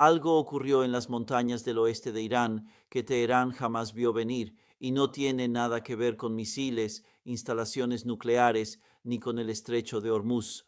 Algo ocurrió en las montañas del oeste de Irán que Teherán jamás vio venir y no tiene nada que ver con misiles, instalaciones nucleares ni con el estrecho de Hormuz.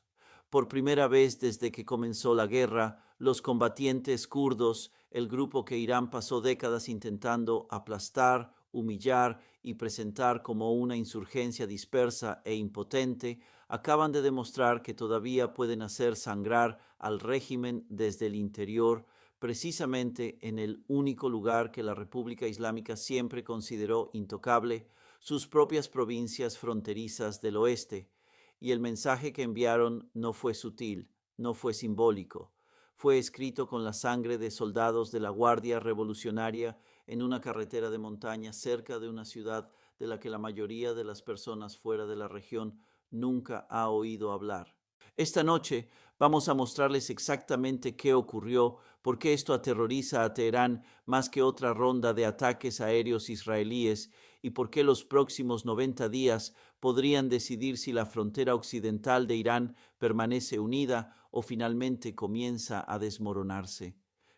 Por primera vez desde que comenzó la guerra, los combatientes kurdos, el grupo que Irán pasó décadas intentando aplastar, humillar y presentar como una insurgencia dispersa e impotente, acaban de demostrar que todavía pueden hacer sangrar al régimen desde el interior, precisamente en el único lugar que la República Islámica siempre consideró intocable, sus propias provincias fronterizas del oeste. Y el mensaje que enviaron no fue sutil, no fue simbólico, fue escrito con la sangre de soldados de la Guardia Revolucionaria en una carretera de montaña cerca de una ciudad de la que la mayoría de las personas fuera de la región nunca ha oído hablar. Esta noche vamos a mostrarles exactamente qué ocurrió, por qué esto aterroriza a Teherán más que otra ronda de ataques aéreos israelíes y por qué los próximos 90 días podrían decidir si la frontera occidental de Irán permanece unida o finalmente comienza a desmoronarse.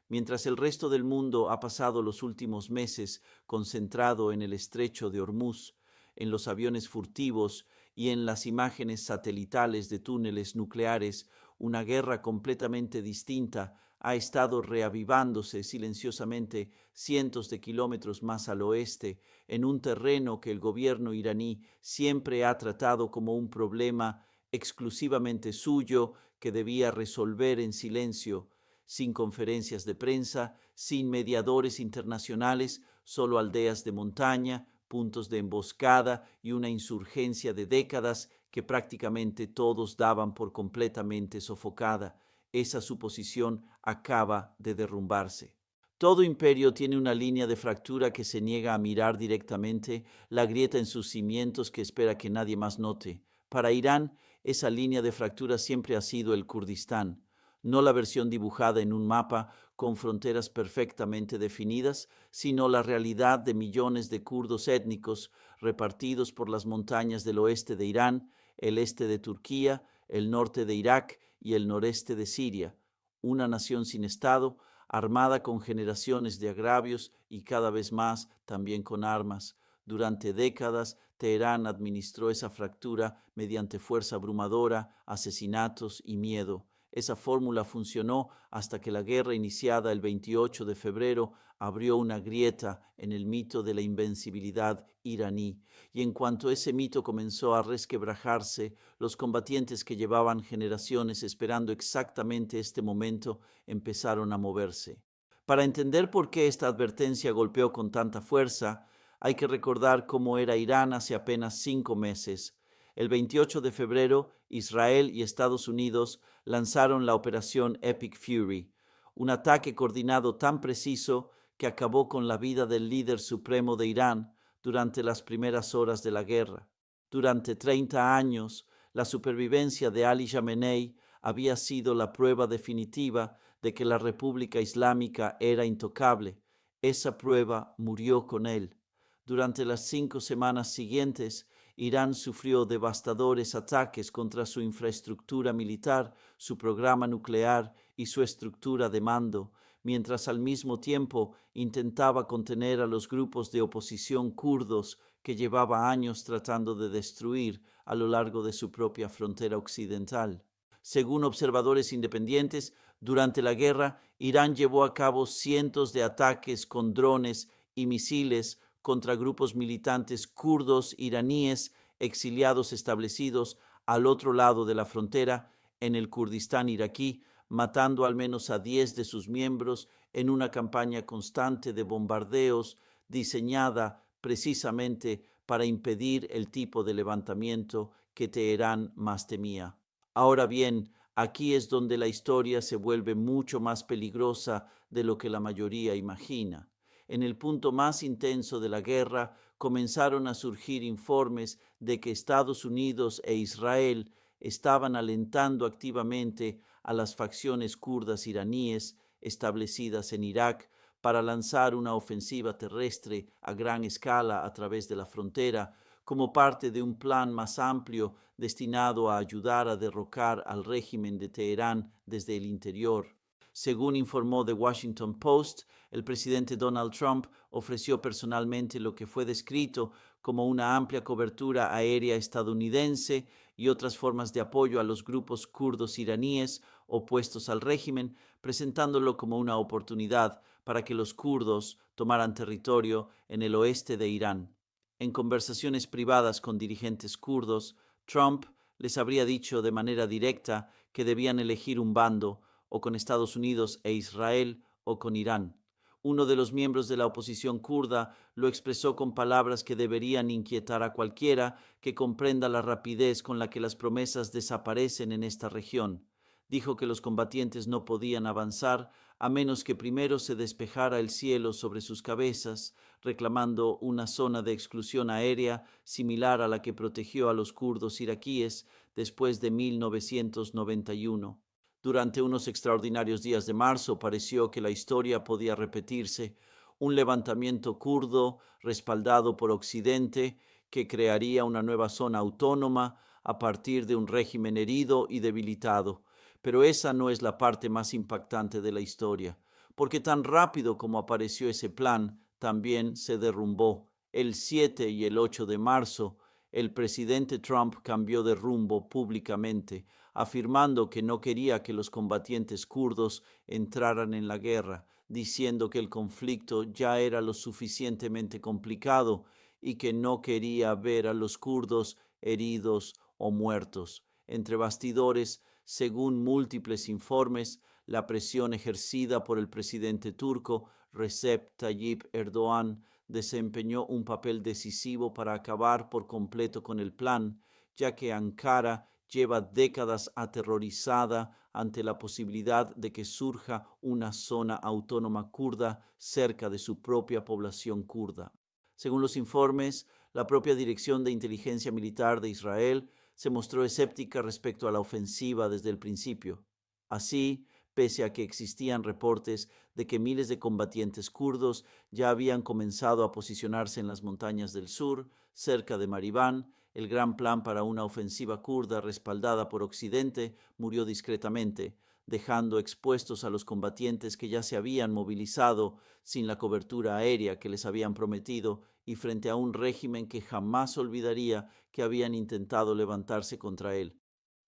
Mientras el resto del mundo ha pasado los últimos meses concentrado en el estrecho de Hormuz, en los aviones furtivos y en las imágenes satelitales de túneles nucleares, una guerra completamente distinta ha estado reavivándose silenciosamente cientos de kilómetros más al oeste, en un terreno que el gobierno iraní siempre ha tratado como un problema exclusivamente suyo que debía resolver en silencio, sin conferencias de prensa, sin mediadores internacionales, solo aldeas de montaña, puntos de emboscada y una insurgencia de décadas que prácticamente todos daban por completamente sofocada. Esa suposición acaba de derrumbarse. Todo imperio tiene una línea de fractura que se niega a mirar directamente, la grieta en sus cimientos que espera que nadie más note. Para Irán, esa línea de fractura siempre ha sido el Kurdistán, no la versión dibujada en un mapa con fronteras perfectamente definidas, sino la realidad de millones de kurdos étnicos repartidos por las montañas del oeste de Irán, el este de Turquía, el norte de Irak y el noreste de Siria, una nación sin Estado, armada con generaciones de agravios y cada vez más también con armas. Durante décadas, Teherán administró esa fractura mediante fuerza abrumadora, asesinatos y miedo. Esa fórmula funcionó hasta que la guerra iniciada el 28 de febrero abrió una grieta en el mito de la invencibilidad iraní. Y en cuanto ese mito comenzó a resquebrajarse, los combatientes que llevaban generaciones esperando exactamente este momento empezaron a moverse. Para entender por qué esta advertencia golpeó con tanta fuerza, hay que recordar cómo era Irán hace apenas 5 meses. El 28 de febrero, Israel y Estados Unidos lanzaron la operación Epic Fury, un ataque coordinado tan preciso que acabó con la vida del líder supremo de Irán durante las primeras horas de la guerra. Durante 30 años, la supervivencia de Ali Khamenei había sido la prueba definitiva de que la República Islámica era intocable. Esa prueba murió con él. Durante las 5 semanas siguientes, Irán sufrió devastadores ataques contra su infraestructura militar, su programa nuclear y su estructura de mando, mientras al mismo tiempo intentaba contener a los grupos de oposición kurdos que llevaba años tratando de destruir a lo largo de su propia frontera occidental. Según observadores independientes, durante la guerra, Irán llevó a cabo cientos de ataques con drones y misiles contra grupos militantes kurdos iraníes exiliados establecidos al otro lado de la frontera en el Kurdistán iraquí, matando al menos a 10 de sus miembros en una campaña constante de bombardeos diseñada precisamente para impedir el tipo de levantamiento que Teherán más temía. Ahora bien, aquí es donde la historia se vuelve mucho más peligrosa de lo que la mayoría imagina. En el punto más intenso de la guerra, comenzaron a surgir informes de que Estados Unidos e Israel estaban alentando activamente a las facciones kurdas iraníes establecidas en Irak para lanzar una ofensiva terrestre a gran escala a través de la frontera, como parte de un plan más amplio destinado a ayudar a derrocar al régimen de Teherán desde el interior. Según informó The Washington Post, el presidente Donald Trump ofreció personalmente lo que fue descrito como una amplia cobertura aérea estadounidense y otras formas de apoyo a los grupos kurdos iraníes opuestos al régimen, presentándolo como una oportunidad para que los kurdos tomaran territorio en el oeste de Irán. En conversaciones privadas con dirigentes kurdos, Trump les habría dicho de manera directa que debían elegir un bando, o con Estados Unidos e Israel o con Irán. Uno de los miembros de la oposición kurda lo expresó con palabras que deberían inquietar a cualquiera que comprenda la rapidez con la que las promesas desaparecen en esta región. Dijo que los combatientes no podían avanzar a menos que primero se despejara el cielo sobre sus cabezas, reclamando una zona de exclusión aérea similar a la que protegió a los kurdos iraquíes después de 1991. Durante unos extraordinarios días de marzo pareció que la historia podía repetirse. Un levantamiento kurdo respaldado por Occidente que crearía una nueva zona autónoma a partir de un régimen herido y debilitado. Pero esa no es la parte más impactante de la historia, porque tan rápido como apareció ese plan, también se derrumbó. El 7 y el 8 de marzo, el presidente Trump cambió de rumbo públicamente, afirmando que no quería que los combatientes kurdos entraran en la guerra, diciendo que el conflicto ya era lo suficientemente complicado y que no quería ver a los kurdos heridos o muertos. Entre bastidores, según múltiples informes, la presión ejercida por el presidente turco Recep Tayyip Erdoğan desempeñó un papel decisivo para acabar por completo con el plan, ya que Ankara lleva décadas aterrorizada ante la posibilidad de que surja una zona autónoma kurda cerca de su propia población kurda. Según los informes, la propia Dirección de Inteligencia Militar de Israel se mostró escéptica respecto a la ofensiva desde el principio. Así, pese a que existían reportes de que miles de combatientes kurdos ya habían comenzado a posicionarse en las montañas del sur, cerca de Maribán, el gran plan para una ofensiva kurda respaldada por Occidente murió discretamente, dejando expuestos a los combatientes que ya se habían movilizado sin la cobertura aérea que les habían prometido y frente a un régimen que jamás olvidaría que habían intentado levantarse contra él.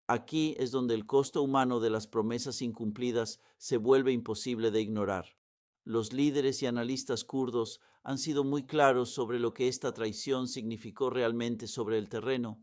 Aquí es donde el costo humano de las promesas incumplidas se vuelve imposible de ignorar. Los líderes y analistas kurdos han sido muy claros sobre lo que esta traición significó realmente sobre el terreno.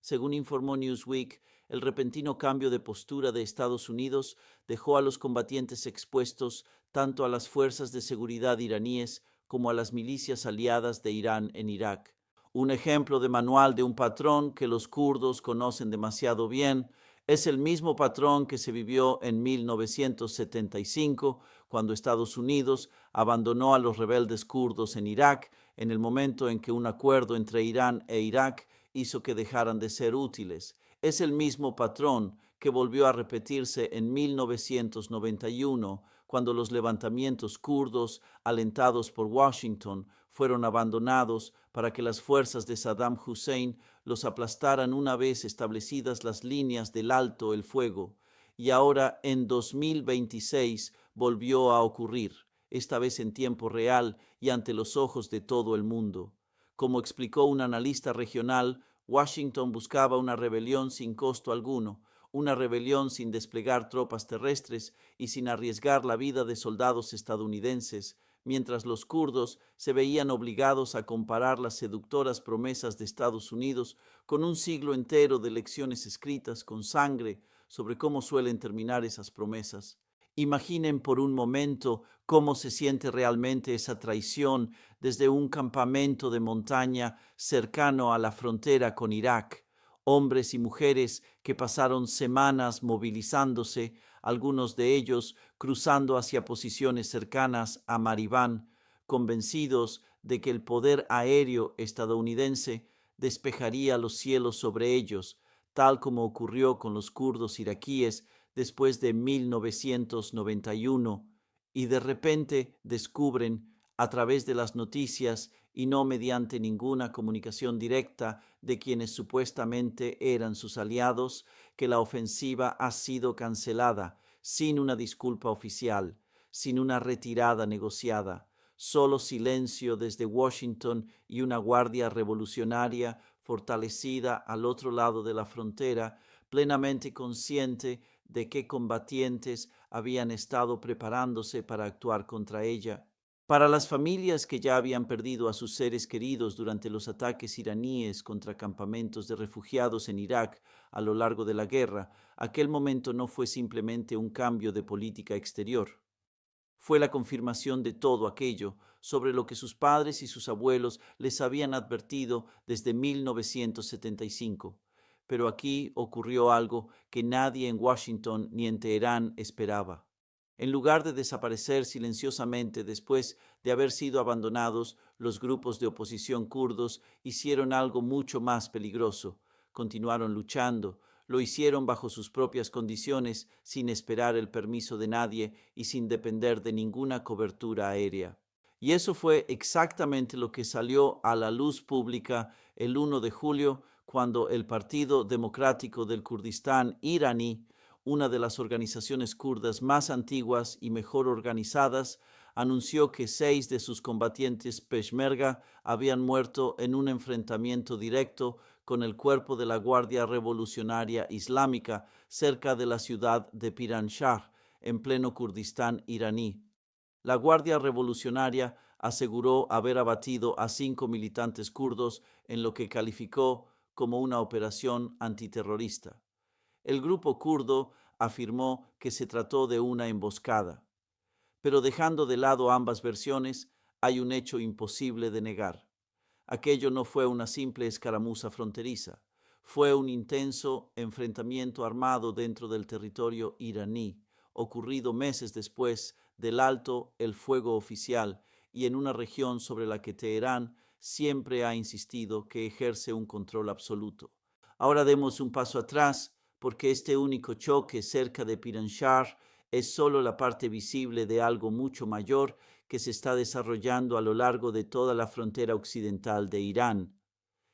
Según informó Newsweek, el repentino cambio de postura de Estados Unidos dejó a los combatientes expuestos tanto a las fuerzas de seguridad iraníes como a las milicias aliadas de Irán en Irak. Un ejemplo de manual de un patrón que los kurdos conocen demasiado bien es el mismo patrón que se vivió en 1975, cuando Estados Unidos abandonó a los rebeldes kurdos en Irak, en el momento en que un acuerdo entre Irán e Irak hizo que dejaran de ser útiles. Es el mismo patrón que volvió a repetirse en 1991, cuando los levantamientos kurdos, alentados por Washington, fueron abandonados para que las fuerzas de Saddam Hussein los aplastaran una vez establecidas las líneas del alto el fuego. Y ahora, en 2026, volvió a ocurrir, esta vez en tiempo real y ante los ojos de todo el mundo. Como explicó un analista regional, Washington buscaba una rebelión sin costo alguno, una rebelión sin desplegar tropas terrestres y sin arriesgar la vida de soldados estadounidenses, mientras los kurdos se veían obligados a comparar las seductoras promesas de Estados Unidos con un siglo entero de lecciones escritas con sangre sobre cómo suelen terminar esas promesas. Imaginen por un momento cómo se siente realmente esa traición desde un campamento de montaña cercano a la frontera con Irak. Hombres y mujeres que pasaron semanas movilizándose, algunos de ellos cruzando hacia posiciones cercanas a Maribán, convencidos de que el poder aéreo estadounidense despejaría los cielos sobre ellos, tal como ocurrió con los kurdos iraquíes después de 1991, y de repente descubren a través de las noticias y no mediante ninguna comunicación directa de quienes supuestamente eran sus aliados, que la ofensiva ha sido cancelada, sin una disculpa oficial, sin una retirada negociada, solo silencio desde Washington y una guardia revolucionaria fortalecida al otro lado de la frontera, plenamente consciente de que combatientes habían estado preparándose para actuar contra ella. Para las familias que ya habían perdido a sus seres queridos durante los ataques iraníes contra campamentos de refugiados en Irak a lo largo de la guerra, aquel momento no fue simplemente un cambio de política exterior. Fue la confirmación de todo aquello sobre lo que sus padres y sus abuelos les habían advertido desde 1975. Pero aquí ocurrió algo que nadie en Washington ni en Teherán esperaba. En lugar de desaparecer silenciosamente después de haber sido abandonados, los grupos de oposición kurdos hicieron algo mucho más peligroso. Continuaron luchando, lo hicieron bajo sus propias condiciones, sin esperar el permiso de nadie y sin depender de ninguna cobertura aérea. Y eso fue exactamente lo que salió a la luz pública el 1 de julio, cuando el Partido Democrático del Kurdistán iraní, una de las organizaciones kurdas más antiguas y mejor organizadas, anunció que 6 de sus combatientes peshmerga habían muerto en un enfrentamiento directo con el cuerpo de la Guardia Revolucionaria Islámica cerca de la ciudad de Piranshah, en pleno Kurdistán iraní. La Guardia Revolucionaria aseguró haber abatido a 5 militantes kurdos en lo que calificó como una operación antiterrorista. El grupo kurdo afirmó que se trató de una emboscada. Pero dejando de lado ambas versiones, hay un hecho imposible de negar. Aquello no fue una simple escaramuza fronteriza, fue un intenso enfrentamiento armado dentro del territorio iraní, ocurrido meses después del alto el fuego oficial y en una región sobre la que Teherán siempre ha insistido que ejerce un control absoluto. Ahora demos un paso atrás, porque este único choque cerca de Piranshah es solo la parte visible de algo mucho mayor que se está desarrollando a lo largo de toda la frontera occidental de Irán.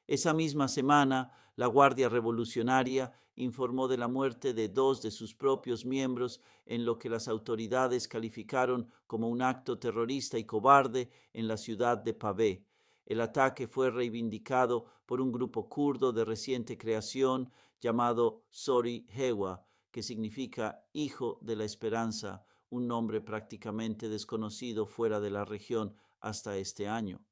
Esa misma semana, la Guardia Revolucionaria informó de la muerte de 2 de sus propios miembros en lo que las autoridades calificaron como un acto terrorista y cobarde en la ciudad de Pave. El ataque fue reivindicado por un grupo kurdo de reciente creación llamado Sori Hewa, que significa Hijo de la Esperanza, un nombre prácticamente desconocido fuera de la región hasta este año.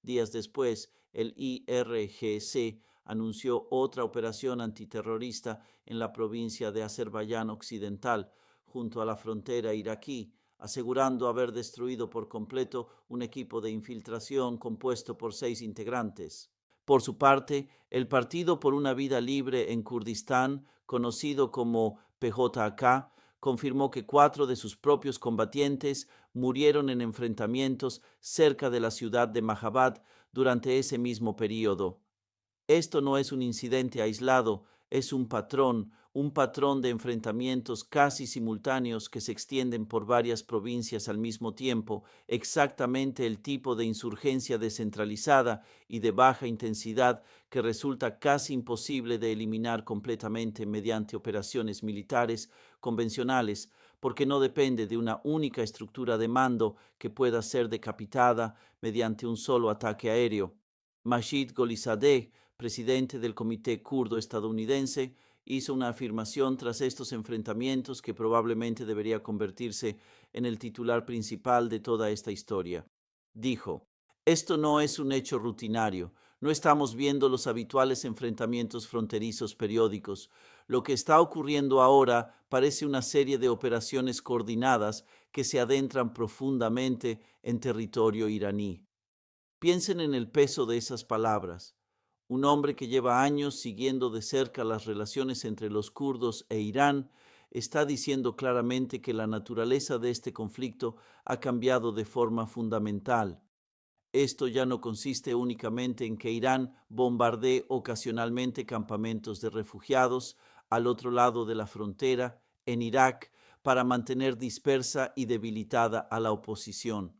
Días después, el IRGC anunció otra operación antiterrorista en la provincia de Azerbaiyán Occidental, junto a la frontera iraquí, asegurando haber destruido por completo un equipo de infiltración compuesto por 6 integrantes. Por su parte, el Partido por una Vida Libre en Kurdistán, conocido como PJK, confirmó que 4 de sus propios combatientes murieron en enfrentamientos cerca de la ciudad de Mahabad durante ese mismo período. Esto no es un incidente aislado, es un patrón de enfrentamientos casi simultáneos que se extienden por varias provincias al mismo tiempo, exactamente el tipo de insurgencia descentralizada y de baja intensidad que resulta casi imposible de eliminar completamente mediante operaciones militares convencionales, porque no depende de una única estructura de mando que pueda ser decapitada mediante un solo ataque aéreo. Majid Golizadeh, presidente del Comité Kurdo estadounidense, hizo una afirmación tras estos enfrentamientos que probablemente debería convertirse en el titular principal de toda esta historia. Dijo: esto no es un hecho rutinario, no estamos viendo los habituales enfrentamientos fronterizos periódicos. Lo que está ocurriendo ahora parece una serie de operaciones coordinadas que se adentran profundamente en territorio iraní. Piensen en el peso de esas palabras. Un hombre que lleva años siguiendo de cerca las relaciones entre los kurdos e Irán está diciendo claramente que la naturaleza de este conflicto ha cambiado de forma fundamental. Esto ya no consiste únicamente en que Irán bombardee ocasionalmente campamentos de refugiados al otro lado de la frontera, en Irak, para mantener dispersa y debilitada a la oposición.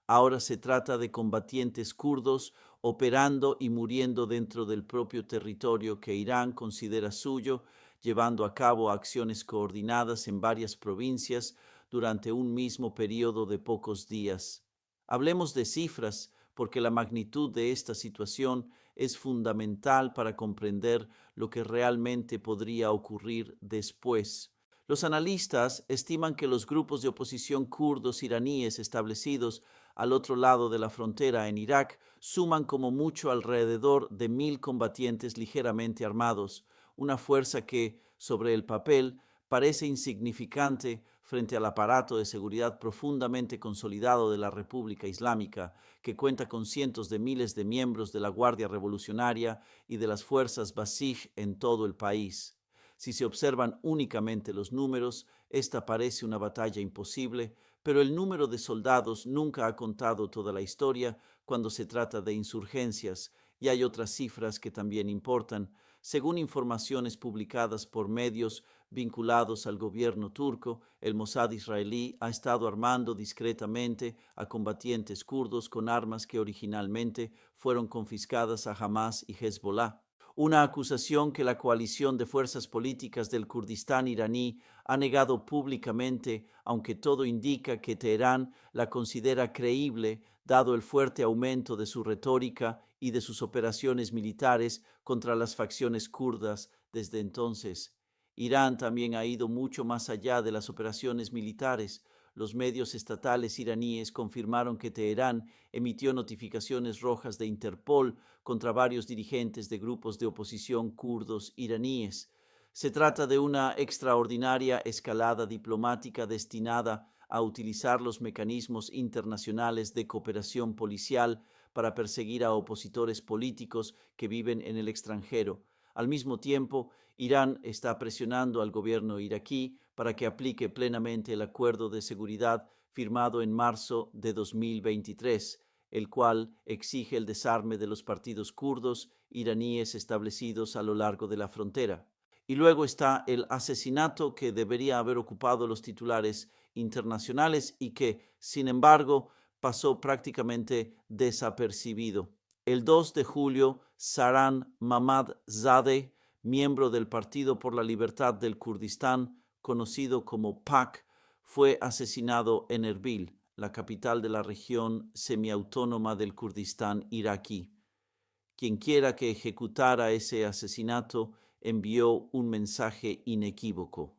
Ahora se trata de combatientes kurdos operando y muriendo dentro del propio territorio que Irán considera suyo, llevando a cabo acciones coordinadas en varias provincias durante un mismo periodo de pocos días. Hablemos de cifras, porque la magnitud de esta situación es fundamental para comprender lo que realmente podría ocurrir después. Los analistas estiman que los grupos de oposición kurdos iraníes establecidos al otro lado de la frontera en Irak suman como mucho alrededor de 1.000 combatientes ligeramente armados, una fuerza que, sobre el papel, parece insignificante frente al aparato de seguridad profundamente consolidado de la República Islámica, que cuenta con cientos de miles de miembros de la Guardia Revolucionaria y de las fuerzas Basij en todo el país. Si se observan únicamente los números, esta parece una batalla imposible, pero el número de soldados nunca ha contado toda la historia cuando se trata de insurgencias, y hay otras cifras que también importan. Según informaciones publicadas por medios vinculados al gobierno turco, el Mossad israelí ha estado armando discretamente a combatientes kurdos con armas que originalmente fueron confiscadas a Hamas y Hezbollah. Una acusación que la coalición de fuerzas políticas del Kurdistán iraní ha negado públicamente, aunque todo indica que Teherán la considera creíble, dado el fuerte aumento de su retórica y de sus operaciones militares contra las facciones kurdas desde entonces. Irán también ha ido mucho más allá de las operaciones militares. Los medios estatales iraníes confirmaron que Teherán emitió notificaciones rojas de Interpol contra varios dirigentes de grupos de oposición kurdos iraníes. Se trata de una extraordinaria escalada diplomática destinada a utilizar los mecanismos internacionales de cooperación policial para perseguir a opositores políticos que viven en el extranjero. Al mismo tiempo, Irán está presionando al gobierno iraquí para que aplique plenamente el acuerdo de seguridad firmado en marzo de 2023, el cual exige el desarme de los partidos kurdos iraníes establecidos a lo largo de la frontera. Y luego está el asesinato que debería haber ocupado los titulares internacionales y que, sin embargo, pasó prácticamente desapercibido. El 2 de julio, Saran Mamadzadeh, miembro del Partido por la Libertad del Kurdistán, conocido como PAK, fue asesinado en Erbil, la capital de la región semiautónoma del Kurdistán iraquí. Quienquiera que ejecutara ese asesinato envió un mensaje inequívoco.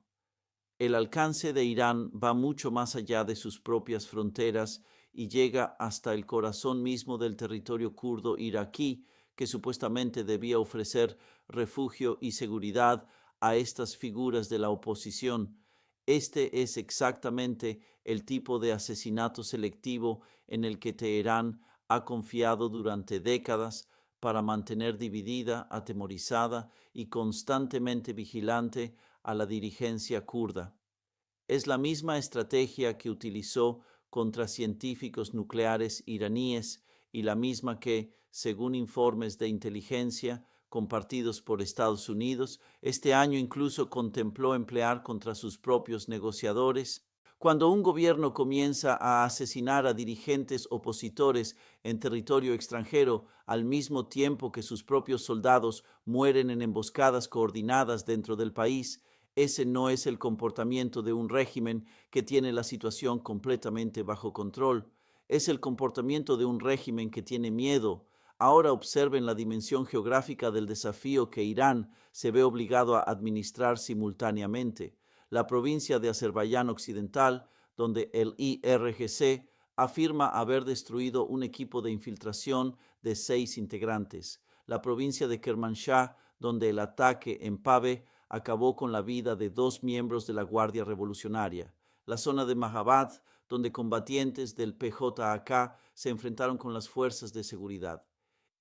El alcance de Irán va mucho más allá de sus propias fronteras y llega hasta el corazón mismo del territorio kurdo iraquí, que supuestamente debía ofrecer refugio y seguridad a estas figuras de la oposición. Este es exactamente el tipo de asesinato selectivo en el que Teherán ha confiado durante décadas para mantener dividida, atemorizada y constantemente vigilante a la dirigencia kurda. Es la misma estrategia que utilizó contra científicos nucleares iraníes y la misma que, según informes de inteligencia compartidos por Estados Unidos, este año incluso contempló emplear contra sus propios negociadores. Cuando un gobierno comienza a asesinar a dirigentes opositores en territorio extranjero al mismo tiempo que sus propios soldados mueren en emboscadas coordinadas dentro del país, ese no es el comportamiento de un régimen que tiene la situación completamente bajo control. Es el comportamiento de un régimen que tiene miedo. Ahora observen la dimensión geográfica del desafío que Irán se ve obligado a administrar simultáneamente. La provincia de Azerbaiyán Occidental, donde el IRGC afirma haber destruido un equipo de infiltración de 6 integrantes. La provincia de Kermanshah, donde el ataque en Pave acabó con la vida de 2 miembros de la Guardia Revolucionaria. La zona de Mahabad, donde combatientes del PJAK se enfrentaron con las fuerzas de seguridad.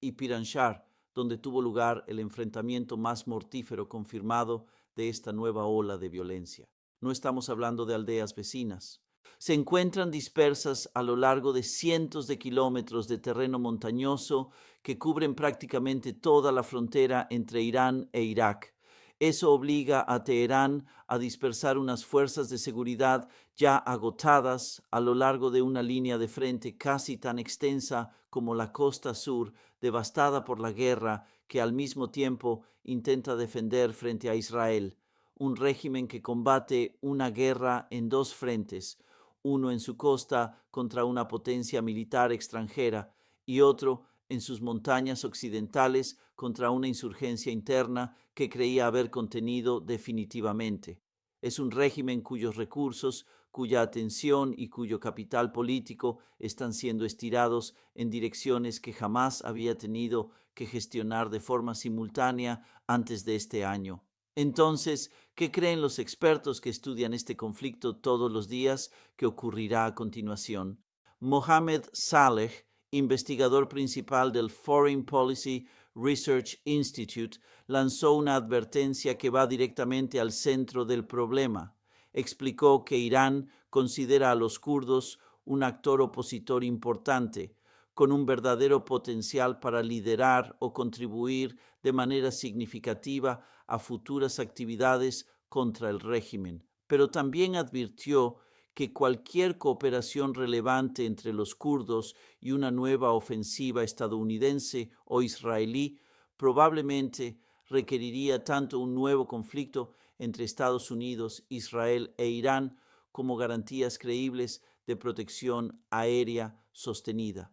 Y Piranshar, donde tuvo lugar el enfrentamiento más mortífero confirmado de esta nueva ola de violencia. No estamos hablando de aldeas vecinas. Se encuentran dispersas a lo largo de cientos de kilómetros de terreno montañoso que cubren prácticamente toda la frontera entre Irán e Irak. Eso obliga a Teherán a dispersar unas fuerzas de seguridad ya agotadas a lo largo de una línea de frente casi tan extensa como la costa sur, devastada por la guerra, que al mismo tiempo intenta defender frente a Israel. un régimen que combate una guerra en dos frentes, uno en su costa contra una potencia militar extranjera y otro en sus montañas occidentales contra una insurgencia interna que creía haber contenido definitivamente. Es un régimen cuyos recursos, cuya atención y cuyo capital político están siendo estirados en direcciones que jamás había tenido que gestionar de forma simultánea antes de este año. Entonces, ¿qué creen los expertos que estudian este conflicto todos los días que ocurrirá a continuación? Mohamed Saleh, investigador principal del Foreign Policy Research Institute, lanzó una advertencia que va directamente al centro del problema. Explicó que Irán considera a los kurdos un actor opositor importante, con un verdadero potencial para liderar o contribuir de manera significativa a futuras actividades contra el régimen. Pero también advirtió que cualquier cooperación relevante entre los kurdos y una nueva ofensiva estadounidense o israelí probablemente requeriría tanto un nuevo conflicto entre Estados Unidos, Israel e Irán como garantías creíbles de protección aérea sostenida.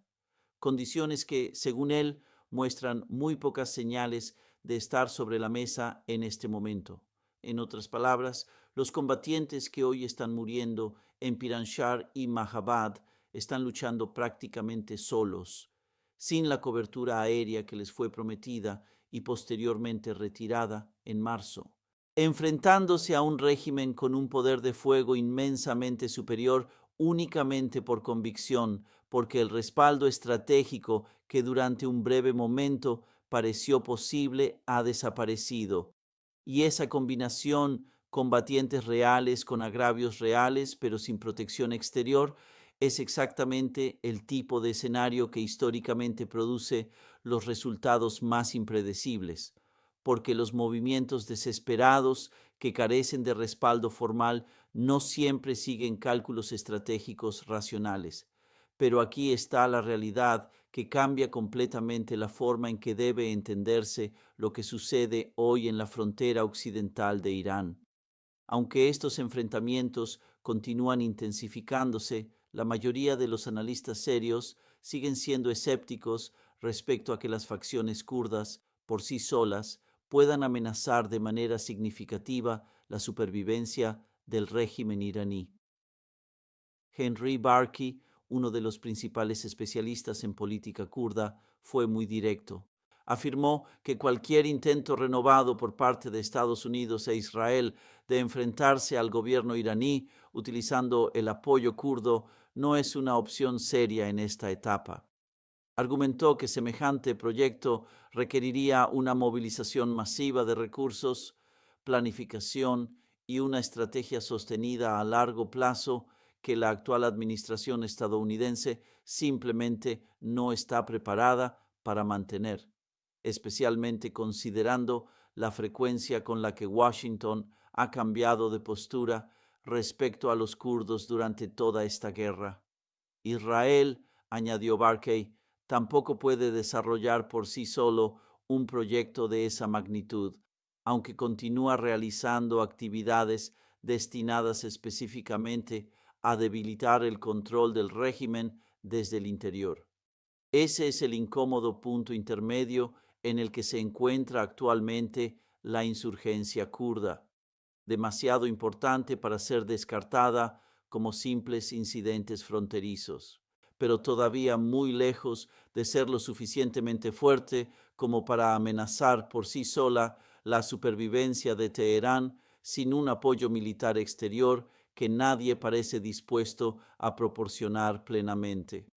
Condiciones que, según él, muestran muy pocas señales de estar sobre la mesa en este momento. En otras palabras, los combatientes que hoy están muriendo en Piranshar y Mahabad están luchando prácticamente solos, sin la cobertura aérea que les fue prometida y posteriormente retirada en marzo, enfrentándose a un régimen con un poder de fuego inmensamente superior únicamente por convicción, porque el respaldo estratégico que durante un breve momento pareció posible ha desaparecido. Y esa combinación, combatientes reales con agravios reales, pero sin protección exterior, es exactamente el tipo de escenario que históricamente produce los resultados más impredecibles, porque los movimientos desesperados que carecen de respaldo formal no siempre siguen cálculos estratégicos racionales. Pero aquí está la realidad que cambia completamente la forma en que debe entenderse lo que sucede hoy en la frontera occidental de Irán. Aunque estos enfrentamientos continúan intensificándose, la mayoría de los analistas serios siguen siendo escépticos respecto a que las facciones kurdas, por sí solas, puedan amenazar de manera significativa la supervivencia del régimen iraní. Henry Barkey, uno de los principales especialistas en política kurda, fue muy directo. Afirmó que cualquier intento renovado por parte de Estados Unidos e Israel de enfrentarse al gobierno iraní utilizando el apoyo kurdo no es una opción seria en esta etapa. Argumentó que semejante proyecto requeriría una movilización masiva de recursos, planificación y una estrategia sostenida a largo plazo que la actual administración estadounidense simplemente no está preparada para mantener, especialmente considerando la frecuencia con la que Washington ha cambiado de postura respecto a los kurdos durante toda esta guerra. Israel, añadió Barkey, tampoco puede desarrollar por sí solo un proyecto de esa magnitud, aunque continúa realizando actividades destinadas específicamente a debilitar el control del régimen desde el interior. Ese es el incómodo punto intermedio en el que se encuentra actualmente la insurgencia kurda, demasiado importante para ser descartada como simples incidentes fronterizos, pero todavía muy lejos de ser lo suficientemente fuerte como para amenazar por sí sola la supervivencia de Teherán sin un apoyo militar exterior que nadie parece dispuesto a proporcionar plenamente.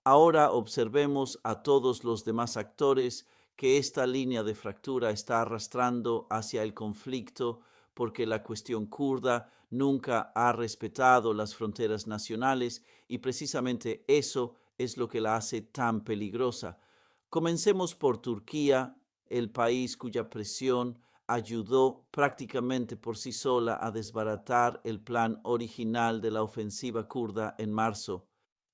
Ahora observemos a todos los demás actores que esta línea de fractura está arrastrando hacia el conflicto porque la cuestión kurda nunca ha respetado las fronteras nacionales y precisamente eso es lo que la hace tan peligrosa. Comencemos por Turquía, el país cuya presión ayudó prácticamente por sí sola a desbaratar el plan original de la ofensiva kurda en marzo.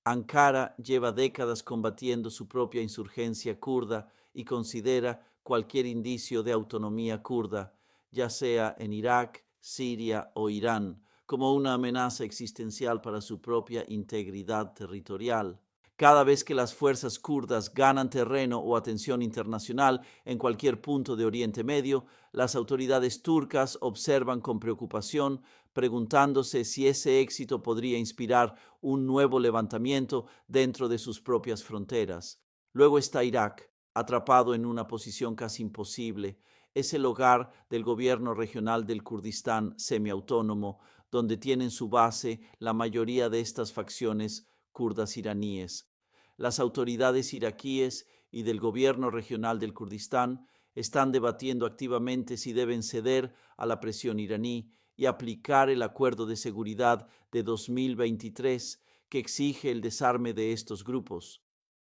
Ankara lleva décadas combatiendo su propia insurgencia kurda y considera cualquier indicio de autonomía kurda, ya sea en Irak, Siria o Irán, como una amenaza existencial para su propia integridad territorial. Cada vez que las fuerzas kurdas ganan terreno o atención internacional en cualquier punto de Oriente Medio, las autoridades turcas observan con preocupación, preguntándose si ese éxito podría inspirar un nuevo levantamiento dentro de sus propias fronteras. Luego está Irak, atrapado en una posición casi imposible. Es el hogar del gobierno regional del Kurdistán semiautónomo, donde tienen su base la mayoría de estas facciones kurdas iraníes. Las autoridades iraquíes y del gobierno regional del Kurdistán están debatiendo activamente si deben ceder a la presión iraní y aplicar el acuerdo de seguridad de 2023 que exige el desarme de estos grupos,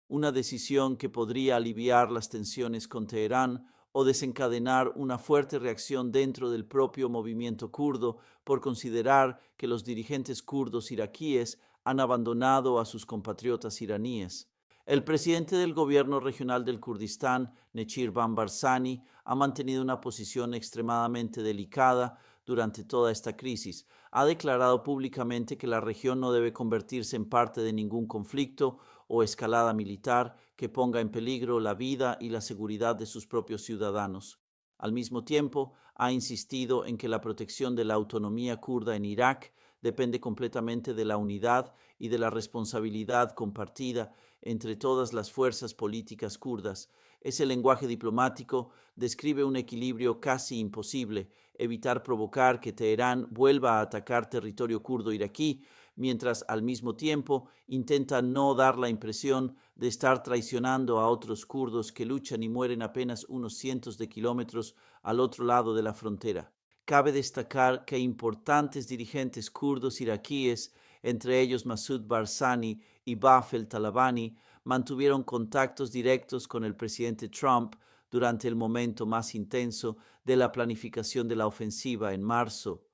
una decisión que podría aliviar las tensiones con Teherán o desencadenar una fuerte reacción dentro del propio movimiento kurdo por considerar que los dirigentes kurdos iraquíes han abandonado a sus compatriotas iraníes. El presidente del gobierno regional del Kurdistán, Nechirvan Barzani, ha mantenido una posición extremadamente delicada durante toda esta crisis. Ha declarado públicamente que la región no debe convertirse en parte de ningún conflicto o escalada militar que ponga en peligro la vida y la seguridad de sus propios ciudadanos. Al mismo tiempo, ha insistido en que la protección de la autonomía kurda en Irak depende completamente de la unidad y de la responsabilidad compartida entre todas las fuerzas políticas kurdas. Ese lenguaje diplomático describe un equilibrio casi imposible: evitar provocar que Teherán vuelva a atacar territorio kurdo iraquí, mientras al mismo tiempo intenta no dar la impresión de estar traicionando a otros kurdos que luchan y mueren apenas unos cientos de kilómetros al otro lado de la frontera. Cabe destacar que importantes dirigentes kurdos iraquíes, entre ellos Masoud Barzani y Baf el-Talabani, mantuvieron contactos directos con el presidente Trump durante el momento más intenso de la planificación de la ofensiva en marzo.